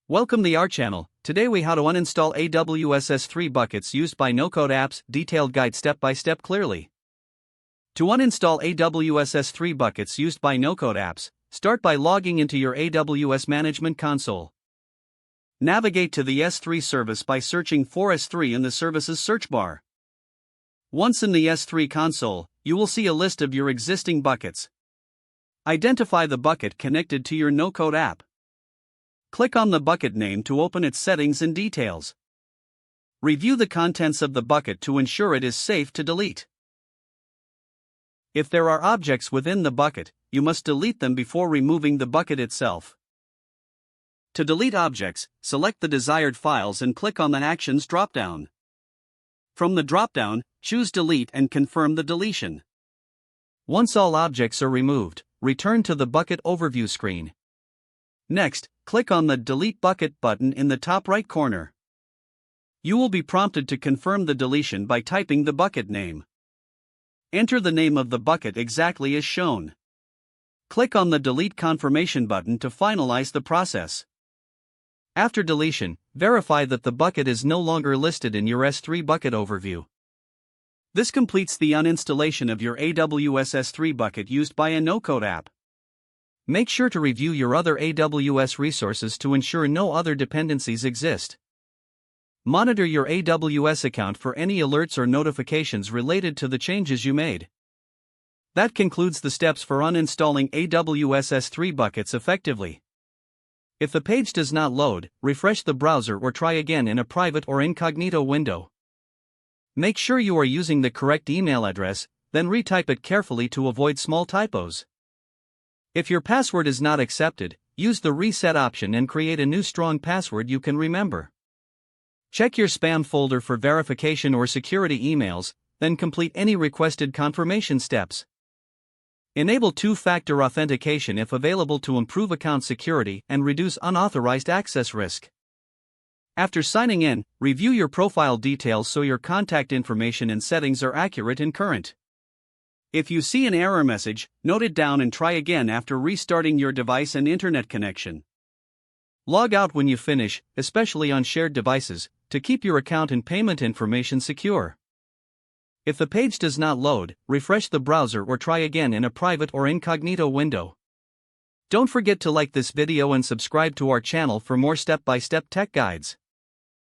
Welcome to our channel. Today we how to uninstall AWS S3 buckets used by no-code apps, detailed guide step by step clearly. To uninstall AWS S3 buckets used by no-code apps, start by logging into your AWS Management Console. Navigate to the S3 service by searching for S3 in the services search bar. Once in the S3 console, you will see a list of your existing buckets. Identify the bucket connected to your no-code app. Click on the bucket name to open its settings and details. Review the contents of the bucket to ensure it is safe to delete. If there are objects within the bucket, you must delete them before removing the bucket itself. To delete objects, select the desired files and click on the Actions drop-down. From the drop-down, choose Delete and confirm the deletion. Once all objects are removed, return to the Bucket Overview screen. Next, click on the Delete Bucket button in the top right corner. You will be prompted to confirm the deletion by typing the bucket name. Enter the name of the bucket exactly as shown. Click on the Delete Confirmation button to finalize the process. After deletion, verify that the bucket is no longer listed in your S3 bucket overview. This completes the uninstallation of your AWS S3 bucket used by a no-code app. Make sure to review your other AWS resources to ensure no other dependencies exist. Monitor your AWS account for any alerts or notifications related to the changes you made. That concludes the steps for uninstalling AWS S3 buckets effectively. If the page does not load, refresh the browser or try again in a private or incognito window. Make sure you are using the correct email address, then retype it carefully to avoid small typos. If your password is not accepted, use the reset option and create a new strong password you can remember. Check your spam folder for verification or security emails, then complete any requested confirmation steps. Enable two-factor authentication if available to improve account security and reduce unauthorized access risk. After signing in, review your profile details so your contact information and settings are accurate and current. If you see an error message, note it down and try again after restarting your device and internet connection. Log out when you finish, especially on shared devices, to keep your account and payment information secure. If the page does not load, refresh the browser or try again in a private or incognito window. Don't forget to like this video and subscribe to our channel for more step-by-step tech guides.